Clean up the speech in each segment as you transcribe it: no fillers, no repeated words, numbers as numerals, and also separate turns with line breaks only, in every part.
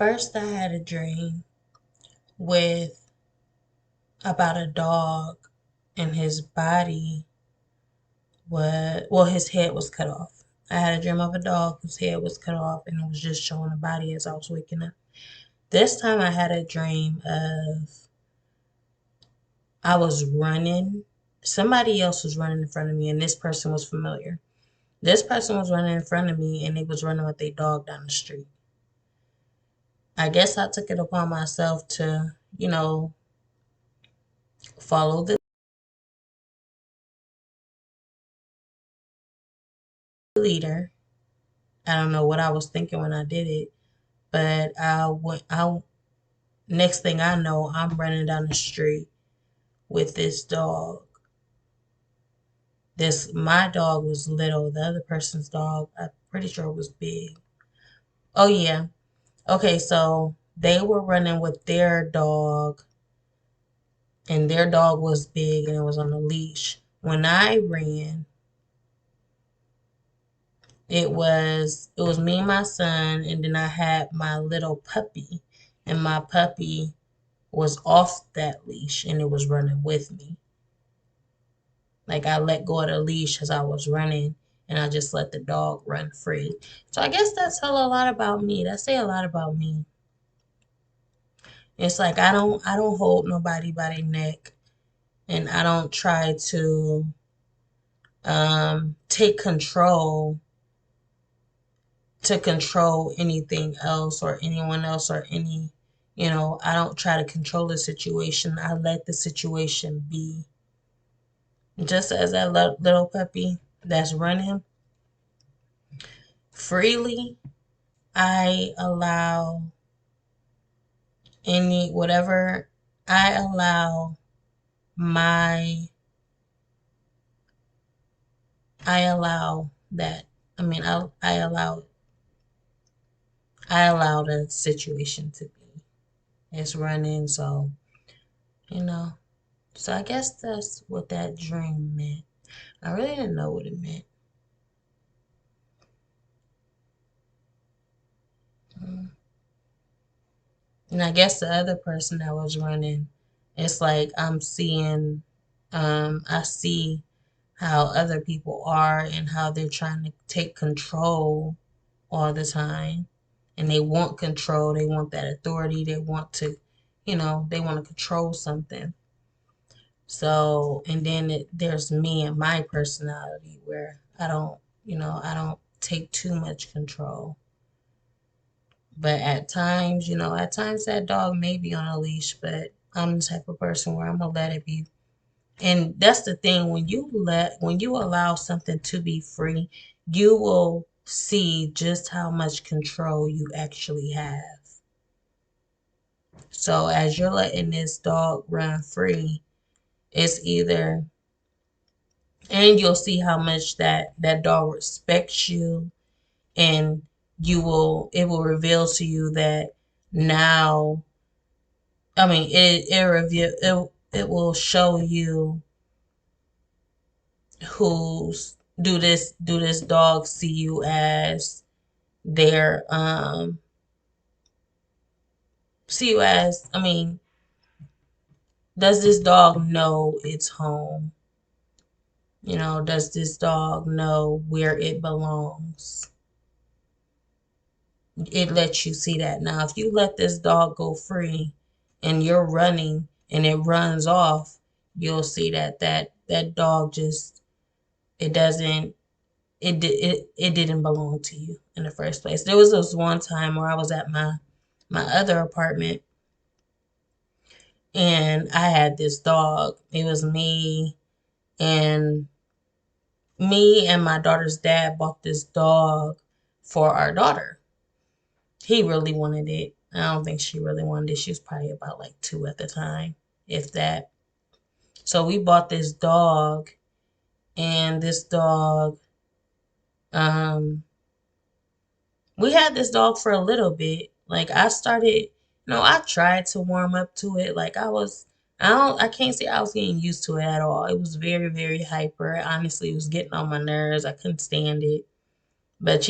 First, I had a dream with about a dog, and his body was, well, his head was cut off. I had a dream of a dog whose head was cut off, and it was just showing the body as I was waking up. This time, I had a dream of I was running. Somebody else was running in front of me, and this person was familiar. This person was running in front of me, and they was running with their dog down the street. I guess I took it upon myself to, follow the leader. I don't know what I was thinking when I did it, but next thing I know, I'm running down the street with this dog. My dog was little. The other person's dog, I'm pretty sure was big. Oh yeah. Okay, so they were running with their dog, and their dog was big and it was on a leash. When I ran, it was me and my son, and then I had my little puppy, and my puppy was off that leash and it was running with me. Like I let go of the leash as I was running, and I just let the dog run free. So I guess that tell a lot about me. That say a lot about me. It's like I don't hold nobody by their neck, and I don't try to take control anything else or anyone else or I don't try to control the situation. I let the situation be. Just as that little puppy that's running freely, I allow any, whatever, I allow my, I allow that, I mean, I allow the situation to be. It's running, so, you know. So I guess that's what that dream meant. I really didn't know what it meant. Mm. And I guess the other person that was running, it's like I see how other people are and how they're trying to take control all the time. And they want control, they want that authority, they want to, they want to control something. So, and then there's me and my personality where I don't take too much control. But at times that dog may be on a leash, but I'm the type of person where I'm gonna let it be. And that's the thing, when you allow something to be free, you will see just how much control you actually have. So as you're letting this dog run free, it's either and you'll see how much that dog respects you, and it will reveal to you that now, I mean, it will show you who's do this dog see you as their see you as, I mean, does this dog know its home? Does this dog know where it belongs? It lets you see that. Now, if you let this dog go free and you're running and it runs off, you'll see that dog just, it doesn't it didn't belong to you in the first place. There was this one time where I was at my other apartment, and I had this dog. It was and me and my daughter's dad bought this dog for our daughter. He really wanted it. I don't think she really wanted it. She was probably about like 2 at the time, if that. So we bought this dog, and this dog, um, we had this dog for a little bit. Like I tried to warm up to it. Like I can't say I was getting used to it at all. It was very, very hyper. Honestly, it was getting on my nerves. I couldn't stand it. But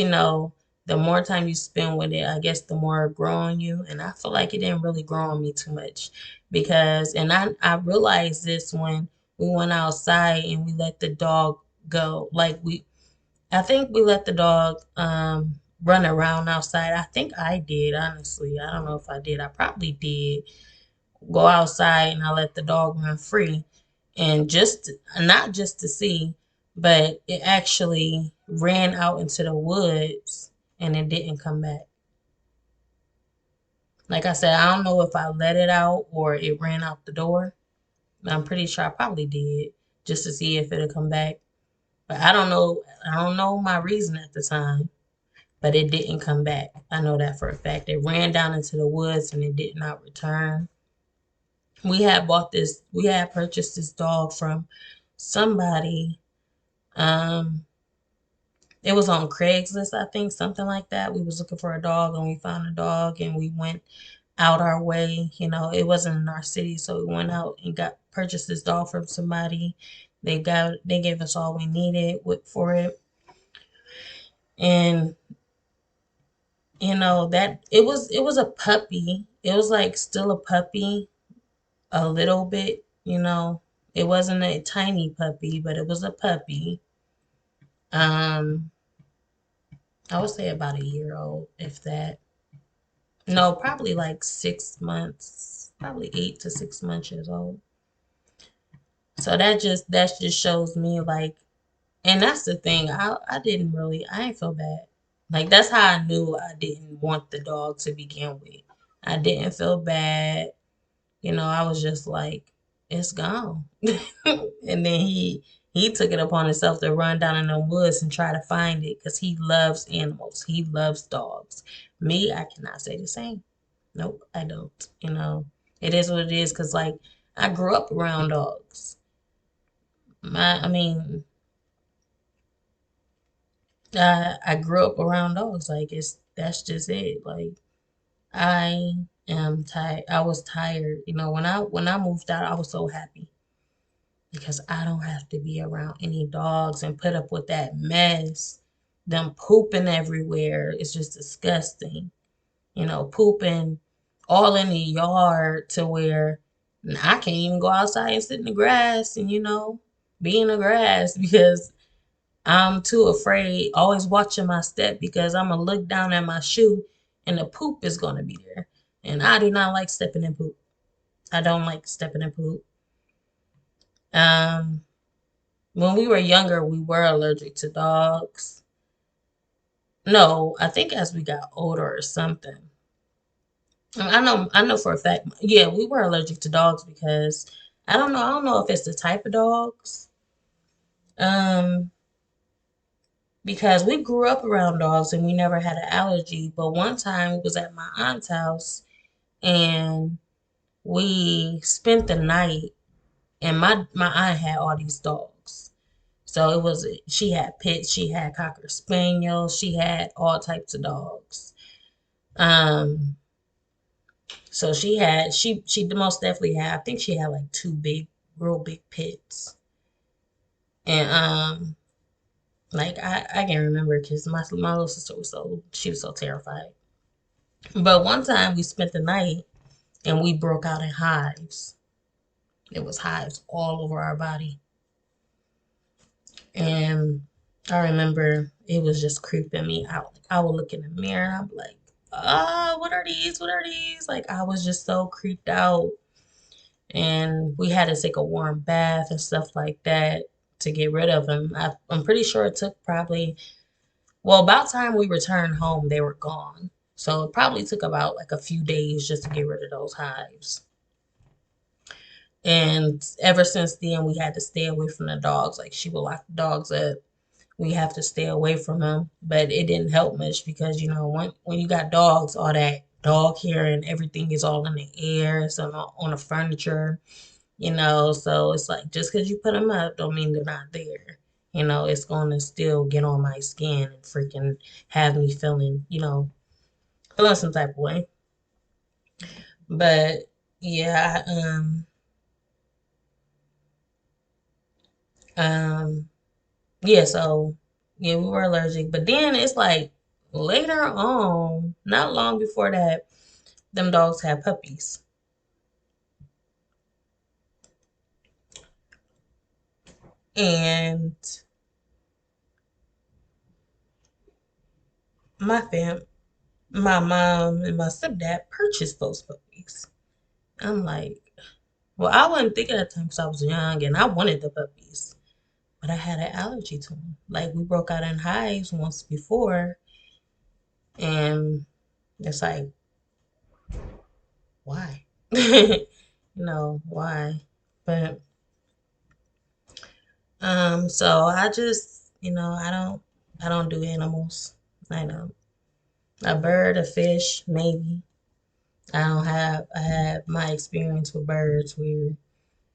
the more time you spend with it, I guess the more it grow on you. And I feel like it didn't really grow on me too much because, and I realized this when we went outside and we let the dog go. I think we let the dog run around outside. I think I did, honestly. I don't know if I did. I probably did go outside and I let the dog run free. And not just to see, but it actually ran out into the woods and it didn't come back. Like I said, I don't know if I let it out or it ran out the door. I'm pretty sure I probably did just to see if it'll come back. But I don't know. I don't know my reason at the time, but it didn't come back. I know that for a fact. It ran down into the woods and it did not return. We had purchased this dog from somebody. Um, it was on Craigslist, I think, something like that. We was looking for a dog and we found a dog and we went out our way. It wasn't in our city, so we went out and got purchased this dog from somebody. They gave us all we needed for it. And that it was a puppy. It was like still a puppy a. It wasn't a tiny puppy, but it was a puppy. Um, I would say about a year old, if that. No, probably like 6 months, probably 8 to 6 months years old. So that just shows me like, and that's the thing. I didn't feel bad. Like that's how I knew I didn't want the dog to begin with. I didn't feel bad. I was just like, it's gone. And then he took it upon himself to run down in the woods and try to find it because he loves animals. He loves dogs. Me, I cannot say the same. Nope, I don't. It is what it is because like I grew up around dogs. I mean, I grew up around dogs. Like that's just it. Like I am tired. I was tired. When I moved out, I was so happy because I don't have to be around any dogs and put up with that mess. Them pooping everywhere. It's just disgusting. Pooping all in the yard to where I can't even go outside and sit in the grass and, be in the grass because I'm too afraid, always watching my step because I'm going to look down at my shoe and the poop is going to be there. And I do not like stepping in poop. I don't like stepping in poop. Um, when we were younger, we were allergic to dogs. No, I think as we got older or something. I know for a fact. Yeah, we were allergic to dogs because I don't know if it's the type of dogs. Um, because we grew up around dogs and we never had an allergy. But one time we was at my aunt's house and we spent the night and my aunt had all these dogs. So she had pits, she had Cocker Spaniels, she had all types of dogs. Um, so she most definitely had, I think she had like two real big pits. And like I can't remember because my little sister she was so terrified. But one time we spent the night and we broke out in hives. It was hives all over our body. And I remember it was just creeping me out. Like I would look in the mirror and I'm like, what are these? What are these? Like I was just so creeped out. And we had to take a warm bath and stuff like that to get rid of them. I'm pretty sure it took probably, well, about time we returned home, they were gone. So it probably took about like a few days just to get rid of those hives. And ever since then, we had to stay away from the dogs. Like she would lock the dogs up. We have to stay away from them. But it didn't help much because, when you got dogs, all that dog hair and everything is all in the air. It's on the furniture. So it's like just because you put them up don't mean they're not there. It's going to still get on my skin and freaking have me feeling some type of way. But yeah, um, yeah, so yeah, we were allergic. But then it's like later on, not long before that, them dogs had puppies. And my fam, my mom and my stepdad purchased those puppies. I'm like, well, I wasn't thinking at the time because I was young and I wanted the puppies, but I had an allergy to them. Like we broke out in hives once before, and it's like, why? Why? But so I just, I don't do animals. I know a bird, a fish, maybe. I had my experience with birds where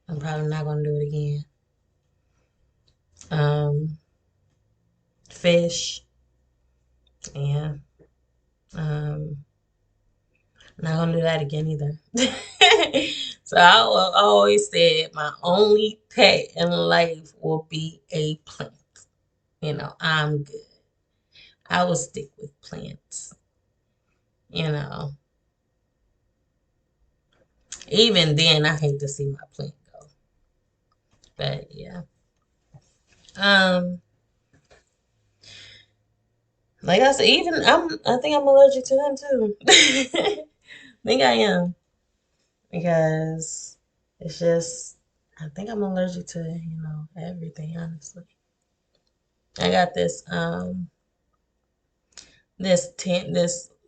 I'm probably not gonna do it again. Um, Fish, yeah. Um, Not gonna do that again either. So I always said my only pet in life will be a plant. I'm good. I will stick with plants. You know, even then, I hate to see my plant go. But yeah, um, like I said, even I think I'm allergic to them too. I think I am because it's just I think I'm allergic to everything. Honestly, I got this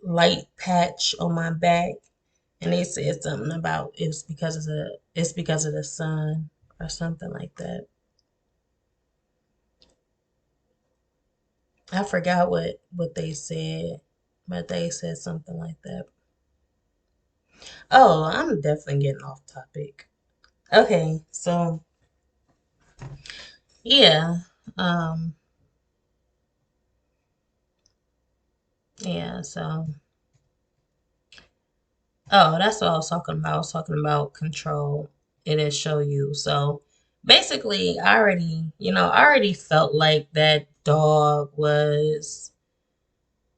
light patch on my back, and they said something about it's because of the sun or something like that. I forgot what they said, but they said something like that. Oh, I'm definitely getting off topic. Okay, so yeah, um, yeah, so oh, that's what I was talking about. I was talking about control. It'll show you. So basically, I already felt like that dog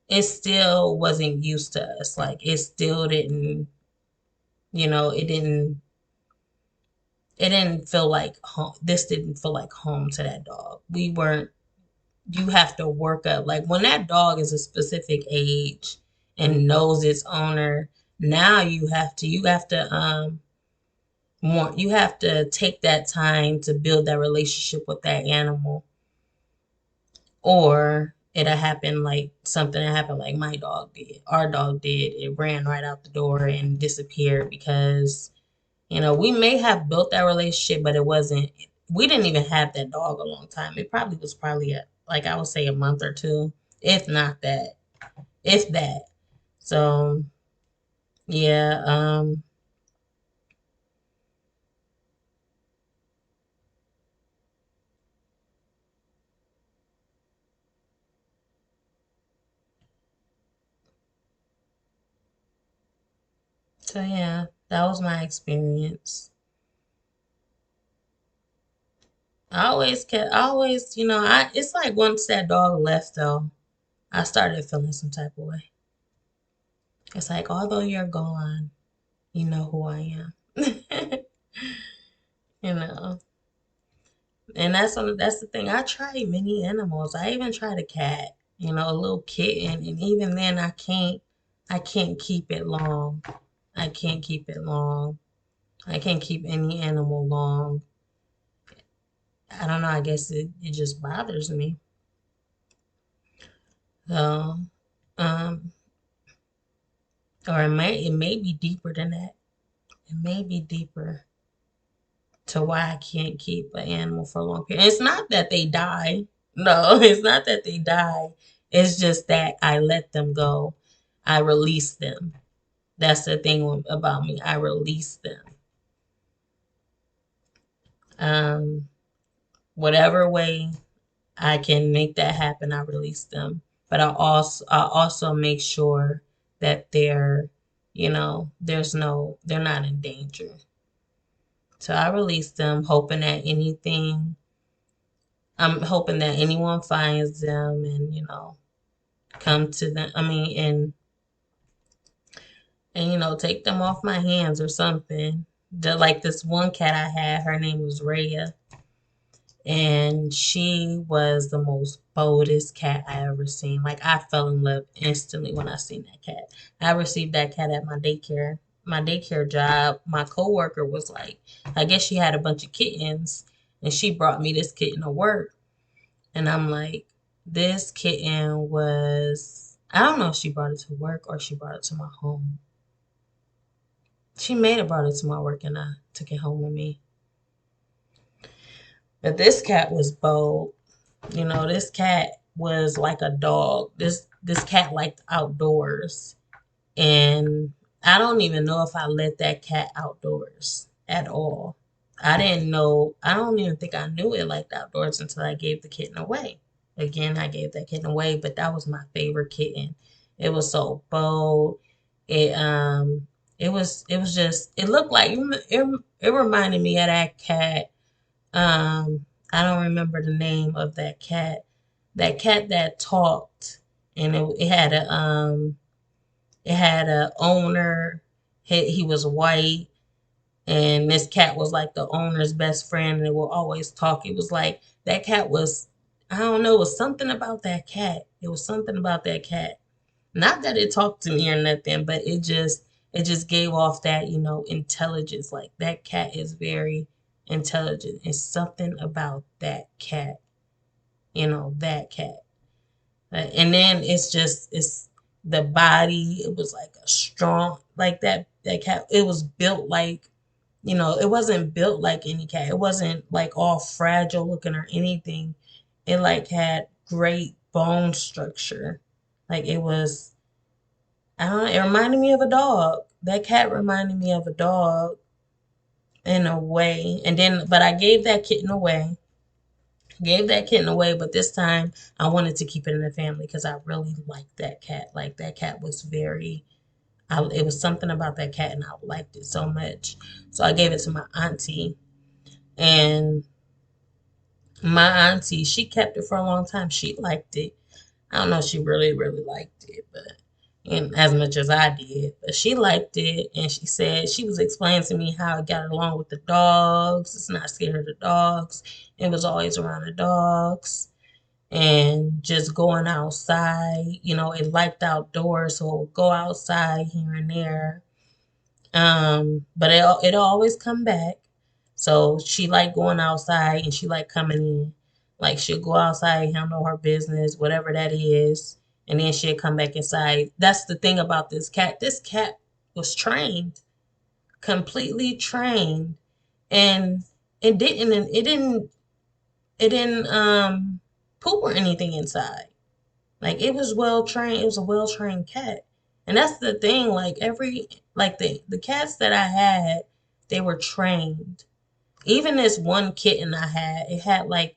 it still wasn't used to us. Like it still didn't, you know, it didn't feel like home. This didn't feel like home to that dog. We weren't, you have to work up. Like when that dog is a specific age and knows its owner, now you have to take that time to build that relationship with that animal, or it'll happen like something that happened like my dog did, our dog did. It ran right out the door and disappeared because we may have built that relationship, but it wasn't, we didn't even have that dog a long time. It probably was probably like I would say a month or two, if not that, if that. So yeah, so yeah, that was my experience. I always, it's like once that dog left though, I started feeling some type of way. It's like, although you're gone, you know who I am. You know, and that's the thing. I tried many animals. I even tried a cat, a little kitten, and even then I can't keep it long. I can't keep it long. I can't keep any animal long. I don't know, I guess it just bothers me. So, um, or it may be deeper than that. It may be deeper to why I can't keep an animal for a long period. It's not that they die. No, it's not that they die. It's just that I let them go. I release them. That's the thing about me. I release them. Um, Whatever way I can make that happen, I release them. But I also make sure that they're not in danger. So I release them, I'm hoping that anyone finds them and, come to them. I mean, and take them off my hands or something. Just like this one cat I had, her name was Rhea, and she was the most boldest cat I ever seen. Like I fell in love instantly when I seen that cat. I received that cat at my daycare job. My coworker was like, I guess she had a bunch of kittens, and she brought me this kitten to work. And I'm like, this kitten was, I don't know if she brought it to work or she brought it to my home. She may have brought it to my work and I took it home with me. But this cat was bold. This cat was like a dog. This cat liked outdoors. And I don't even know if I let that cat outdoors at all. I didn't know, I don't even think I knew it liked outdoors until I gave the kitten away. Again, I gave that kitten away, but that was my favorite kitten. It was so bold. It was just, it looked like, it reminded me of that cat. I don't remember the name of that cat. That cat that talked, and it had a owner. He was white, and this cat was like the owner's best friend, and they would always talk. It was like that cat was, I don't know, it was something about that cat. It was something about that cat. Not that it talked to me or nothing, but it just gave off that, intelligence. Like that cat is very intelligent. It's something about that cat, that cat. And then it's the body. It was like a strong, like that cat. It was built like, it wasn't built like any cat. It wasn't like all fragile looking or anything. It like had great bone structure. Like it was, I don't know, it reminded me of a dog. That cat reminded me of a dog in a way. And then, but I gave that kitten away. Gave that kitten away, but this time I wanted to keep it in the family because I really liked that cat. Like that cat was it was something about that cat and I liked it so much. So I gave it to my auntie, and my auntie, she kept it for a long time. She liked it. I don't know if she really, really liked it, but and as much as I did, but she liked it, and she said she was explaining to me how it got along with the dogs. It's not scared of the dogs. It was always around the dogs and just going outside. It liked outdoors, so it would go outside here and there. But it'll always come back. So she liked going outside and she liked coming in. Like she'll go outside, handle her business, whatever that is, and then she'll come back inside. That's the thing about this cat. This cat was trained, completely trained, and it didn't poop or anything inside. Like it was well trained. It was a well trained cat. And that's the thing, like the cats that I had, they were trained. Even this one kitten I had, it had like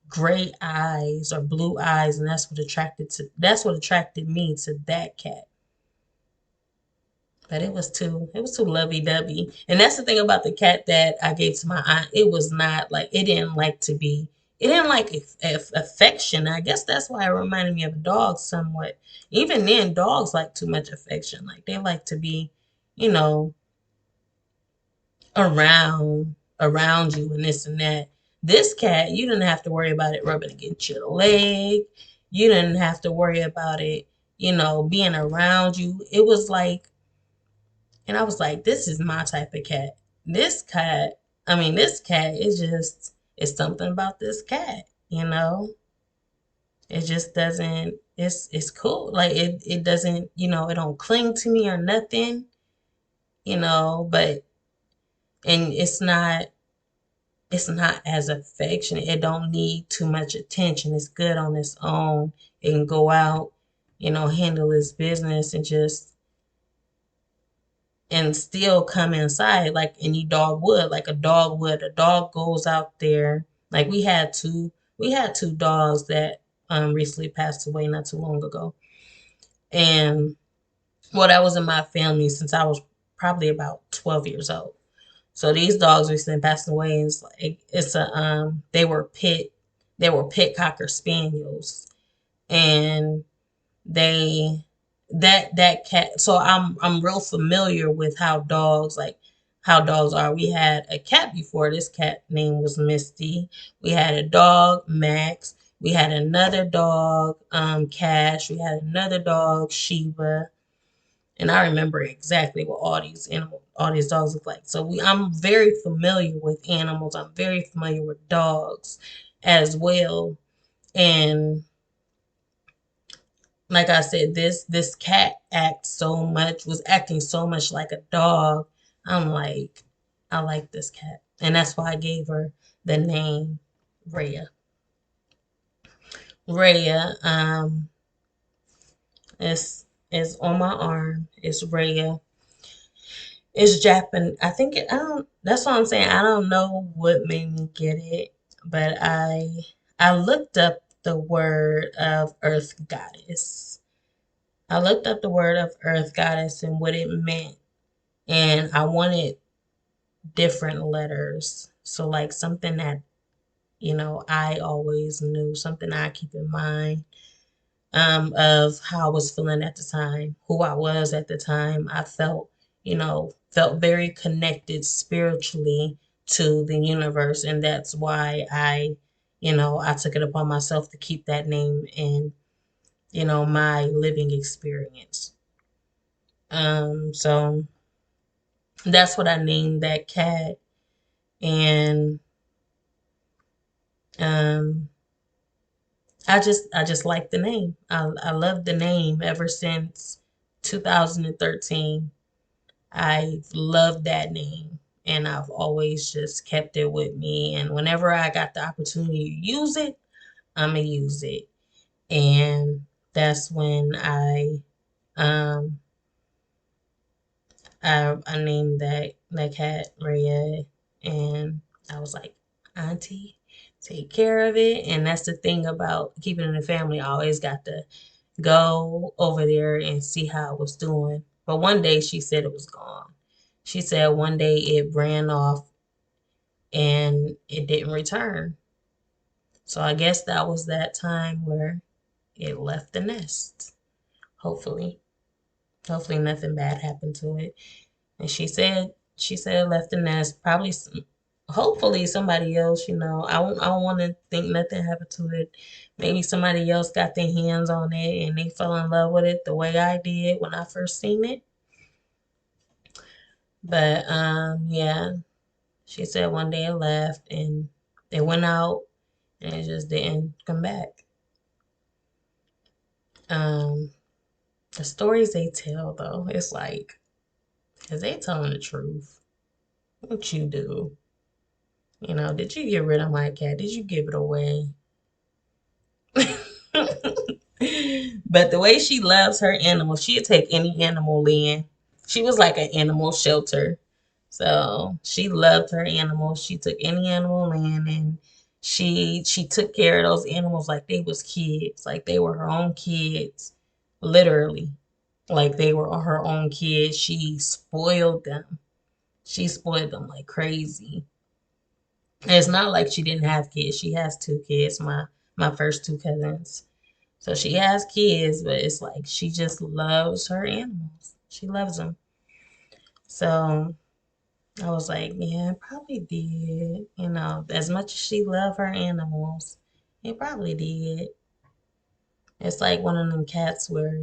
gray eyes or blue eyes, and that's what attracted me to that cat. But it was too lovey dovey. And that's the thing about the cat that I gave to my aunt. It was not like it didn't like affection. I guess that's why it reminded me of a dog somewhat. Even then, dogs like too much affection. Like they like to be, you know, around you and this and that. This cat, you didn't have to worry about it rubbing against your leg. You didn't have to worry about it, being around you. It was like, and I was like, this is my type of cat. This cat is just, it's something about this cat. It just doesn't, it's cool. Like it doesn't, it don't cling to me or nothing, but, and it's not as affectionate. It don't need too much attention. It's good on its own. It can go out, handle its business and still come inside like any dog would, like a dog would. A dog goes out there. Like we had two dogs that recently passed away not too long ago. And well, that was in my family since I was probably about 12 years old. So these dogs recently passed away, and they were pit cocker spaniels, and they that cat, so I'm real familiar with how dogs are. We had a cat before. This cat name was Misty. We had a dog, Max. We had another dog, Cash. We had another dog, Sheba. And I remember exactly what all these dogs look like. So I'm very familiar with animals. I'm very familiar with dogs as well. And like I said, this cat was acting so much like a dog. I'm like, I like this cat. And that's why I gave her the name Rhea. Rhea, is on my arm. It's Rhea. It's Japan. I don't, that's what I'm saying. I don't know what made me get it, but I looked up the word of Earth Goddess. I looked up the word of Earth Goddess and what it meant, and I wanted different letters. So like something that, I always knew, something I keep in mind, of how I was feeling at the time, who I was at the time. I felt very connected spiritually to the universe, and that's why I took it upon myself to keep that name in, my living experience. So that's what I named that cat, and um, I just like the name. I love the name ever since 2013. I've loved that name, and I've always just kept it with me. And whenever I got the opportunity to use it, I'm gonna use it. And that's when um I named that cat Rhea, and I was like, Auntie, take care of it. And that's the thing about keeping it in the family. I always got to go over there and see how it was doing. But one day she said it was gone. She said one day it ran off and it didn't return. So I guess that was that time where it left the nest. Hopefully. Hopefully nothing bad happened to it. And she said it left the nest. Probably hopefully somebody else, I don't want to think nothing happened to it. Maybe somebody else got their hands on it and they fell in love with it the way I did when I first seen it. But yeah, she said one day it left and it went out and it just didn't come back. Um, the stories they tell though, it's like, is they telling the truth? What you do? Did you get rid of my cat? Did you give it away? But the way she loves her animals, she'd take any animal in. She was like an animal shelter. So she loved her animals. She took any animal in, and she took care of those animals like they was kids, like they were her own kids, literally. Like they were her own kids. She spoiled them. She spoiled them like crazy. And it's not like she didn't have kids. She has two kids, my first two cousins. So she has kids, but it's like she just loves her animals. She loves them. So I was like, yeah, it probably did. As much as she loved her animals, it probably did. It's like one of them cats where,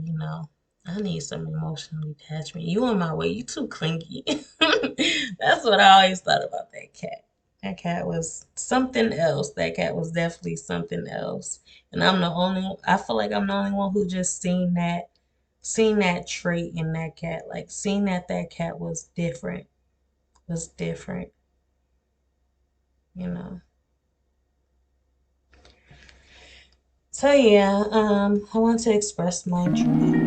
I need some emotional attachment. You on my way. You too clingy. That's what I always thought about that cat. That cat was something else. That cat was definitely something else. And I feel like I'm the only one who just seen that trait in that cat. Like seen that cat was different, you know. So yeah, I want to express my joy.